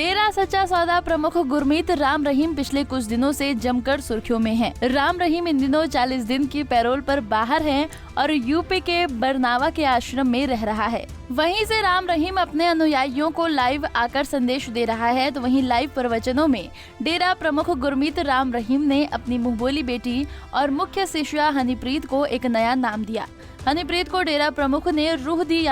डेरा सच्चा सौदा प्रमुख गुरमीत राम रहीम पिछले कुछ दिनों से जमकर सुर्खियों में हैं। राम रहीम इन दिनों 40 दिन की पैरोल पर बाहर हैं और यूपी के बरनावा के आश्रम में रह रहा है। वहीं से राम रहीम अपने अनुयायियों को लाइव आकर संदेश दे रहा है, तो वहीं लाइव प्रवचनों में डेरा प्रमुख गुरमीत राम रहीम ने अपनी मुंहबोली बेटी और मुख्य शिष्या हनीप्रीत को एक नया नाम दिया। हनीप्रीत को डेरा प्रमुख ने रूह दी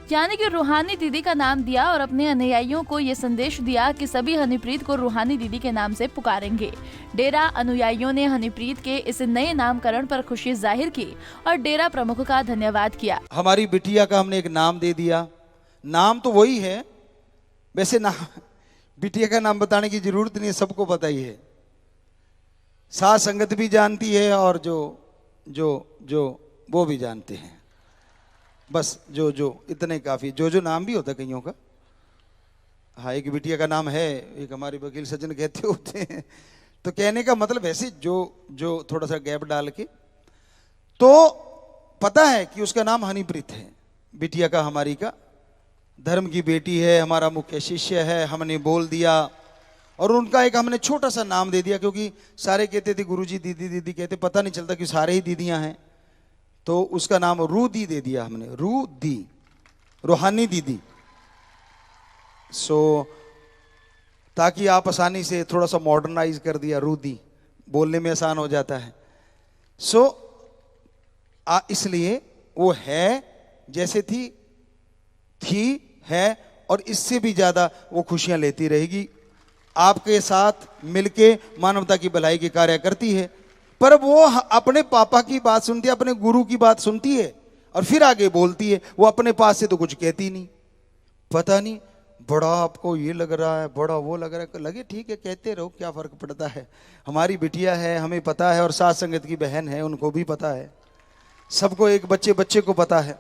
यानी कि रूहानी दीदी का नाम दिया और अपने अनुयायियों को ये संदेश दिया कि सभी हनीप्रीत को रूहानी दीदी के नाम से पुकारेंगे। डेरा अनुयायियों ने हनीप्रीत के इस नए नामकरण पर खुशी जाहिर की और डेरा प्रमुख का धन्यवाद किया। हमारी बिटिया का हमने एक नाम दे दिया। नाम तो वही है, वैसे नाम बिटिया का नाम बताने की जरूरत नहीं है, सबको पता ही है। साथ संगत भी जानती है और जो वो भी जानते हैं। बस जो इतने काफी। जो नाम भी होता है कईयों का। हाँ, एक बिटिया का नाम है, एक हमारे वकील सज्जन कहते होते हैं। तो कहने का मतलब ऐसे जो थोड़ा सा गैप डाल के, तो पता है कि उसका नाम हनीप्रीत है। बिटिया का हमारी का धर्म की बेटी है, हमारा मुख्य शिष्य है, हमने बोल दिया। और उनका एक हमने छोटा सा नाम दे दिया, क्योंकि सारे कहते थे गुरुजी दीदी दीदी कहते, पता नहीं चलता कि सारे ही दीदियां हैं। तो उसका नाम रूदी दे दिया हमने, रूदी, रूहानी दीदी। ताकि आप आसानी से थोड़ा सा मॉडर्नाइज कर दिया, रूदी बोलने में आसान हो जाता है। इसलिए वो है जैसे थी है, और इससे भी ज्यादा वो खुशियां लेती रहेगी। आपके साथ मिलके मानवता की भलाई के कार्य करती है। पर वो अपने पापा की बात सुनती है, अपने गुरु की बात सुनती है और फिर आगे बोलती है। वो अपने पास से तो कुछ कहती नहीं। पता नहीं बड़ा आपको ये लग रहा है, बड़ा वो लग रहा है, लगे ठीक है, कहते रहो, क्या फर्क पड़ता है। हमारी बिटिया है, हमें पता है, और साथ संगत की बहन है, उनको भी पता है। सबको एक बच्चे को पता है।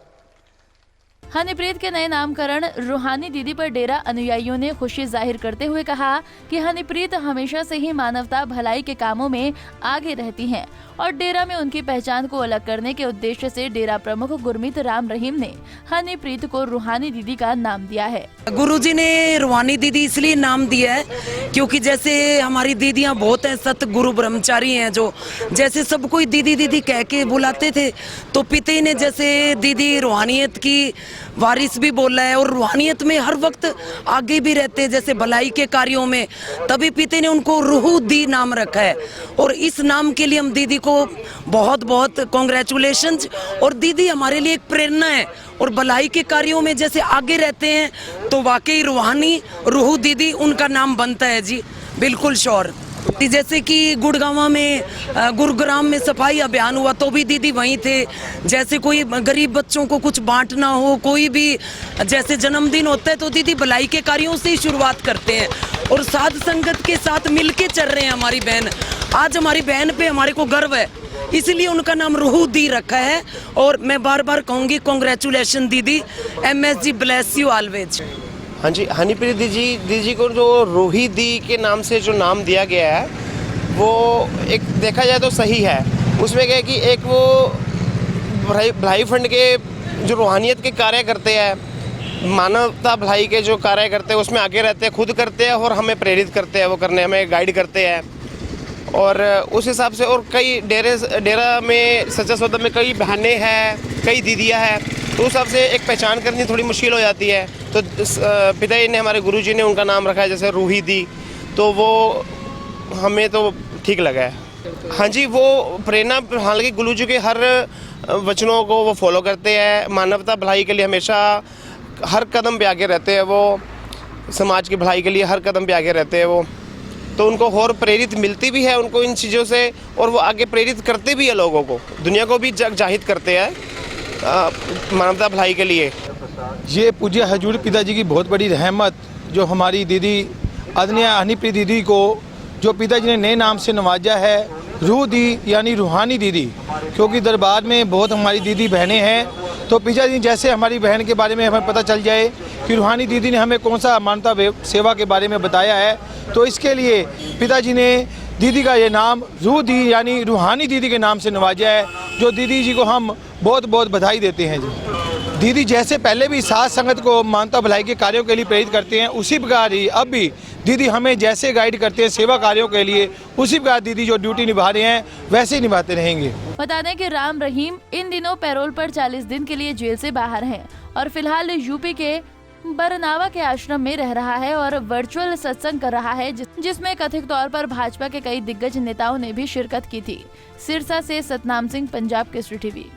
हनीप्रीत के नए नामकरण रूहानी दीदी पर डेरा अनुयायियों ने खुशी जाहिर करते हुए कहा कि हनीप्रीत हमेशा से ही मानवता भलाई के कामों में आगे रहती हैं और डेरा में उनकी पहचान को अलग करने के उद्देश्य से डेरा प्रमुख गुरमीत राम रहीम ने हनीप्रीत को रूहानी दीदी का नाम दिया है। गुरुजी ने रूहानी दीदी इसलिए नाम दिया है क्योंकि जैसे हमारी दीदियां बहुत हैं, सतगुरु ब्रह्मचारी हैं, जो जैसे सब कोई दीदी दीदी कह के बुलाते थे, तो पिते ने जैसे दीदी रूहानियत की वारिस भी बोला है और रूहानियत में हर वक्त आगे भी रहते हैं, जैसे भलाई के कार्यों में। तभी पिते ने उनको रूह दी नाम रखा है और इस नाम के लिए हम दीदी को बहुत बहुत कॉन्ग्रेचुलेशंस। और दीदी हमारे लिए एक प्रेरणा है और भलाई के कार्यों में जैसे आगे रहते हैं, तो वाकई रूहानी रूह दीदी उनका नाम बनता है जी, बिल्कुल श्योर। जैसे कि गुड़गांव में गुरुग्राम में सफाई अभियान हुआ तो भी दीदी वहीं थे। जैसे कोई गरीब बच्चों को कुछ बांटना हो, कोई भी जैसे जन्मदिन होता है, तो दीदी भलाई के कार्यों से ही शुरुआत करते हैं और साध संगत के साथ मिलके चल रहे हैं। हमारी बहन, आज हमारी बहन पे हमारे को गर्व है, इसलिए उनका नाम रूह दी रखा है। और मैं बार बार कहूँगी कॉन्ग्रेचुलेशन दीदी, MS ji bless you always. हाँ जी, हनीप्रीत दीदी को जो रूही दी के नाम से जो नाम दिया गया है, वो एक देखा जाए तो सही है। उसमें क्या है कि एक वो भलाई फंड के जो रूहानियत के कार्य करते हैं, मानवता भलाई के जो कार्य करते हैं, उसमें आगे रहते हैं, खुद करते हैं और हमें प्रेरित करते हैं वो करने, हमें गाइड करते हैं। और उस हिसाब से और कई डेरा में सच्चा सौदा में कई बहनें हैं, कई दीदियाँ हैं, तो उस हिसाब से एक पहचान करनी थोड़ी मुश्किल हो जाती है। तो पिताजी ने, हमारे गुरुजी ने उनका नाम रखा है जैसे रूही दी, तो वो हमें तो ठीक लगा है। हाँ जी, वो प्रेरणा, हालांकि गुरुजी के हर वचनों को वो फॉलो करते हैं, मानवता भलाई के लिए हमेशा हर कदम पे आगे रहते हैं वो, समाज की भलाई के लिए हर कदम पे आगे रहते हैं वो। तो उनको और प्रेरित मिलती भी है उनको इन चीज़ों से, और वो आगे प्रेरित करते भी है लोगों को, दुनिया को भी जाहिर करते हैं मानवता भलाई के लिए। ये पूज्य हजूर पिताजी की बहुत बड़ी रहमत, जो हमारी दीदी आदरणीय हनीप्रीत दीदी को जो पिताजी ने नए नाम से नवाजा है, रूह दी यानी रूहानी दीदी। क्योंकि दरबार में बहुत हमारी दीदी बहनें हैं, तो पिताजी जैसे हमारी बहन के बारे में हमें पता चल जाए कि रूहानी दीदी ने हमें कौन सा मानवता सेवा के बारे में बताया है, तो इसके लिए पिताजी ने दीदी का ये नाम रूह दी यानी रूहानी दीदी के नाम से नवाजा है, जो दीदी जी को हम बहुत बहुत बधाई देते हैं जी। दीदी जैसे पहले भी साथ संगत को मानवता भलाई के कार्यों के लिए प्रेरित करते हैं, उसी प्रकार ही अब भी दीदी हमें जैसे गाइड करते हैं सेवा कार्यों के लिए, उसी प्रकार दीदी जो ड्यूटी निभा रहे हैं वैसे ही निभाते रहेंगे। बता दें कि राम रहीम इन दिनों पैरोल पर 40 दिन के लिए जेल से बाहर हैं और फिलहाल यूपी के बरनावा के आश्रम में रह रहा है और वर्चुअल सत्संग कर रहा है, जिसमें कथित तौर पर भाजपा के कई दिग्गज नेताओं ने भी शिरकत की थी। सिरसा से सतनाम सिंह, पंजाब केसरी टीवी।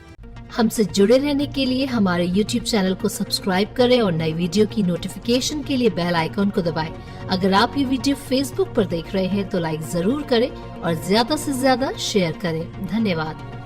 हमसे जुड़े रहने के लिए हमारे YouTube चैनल को सब्सक्राइब करें और नई वीडियो की नोटिफिकेशन के लिए बेल आइकॉन को दबाएं। अगर आप ये वीडियो Facebook पर देख रहे हैं तो लाइक जरूर करें और ज्यादा से ज्यादा शेयर करें। धन्यवाद।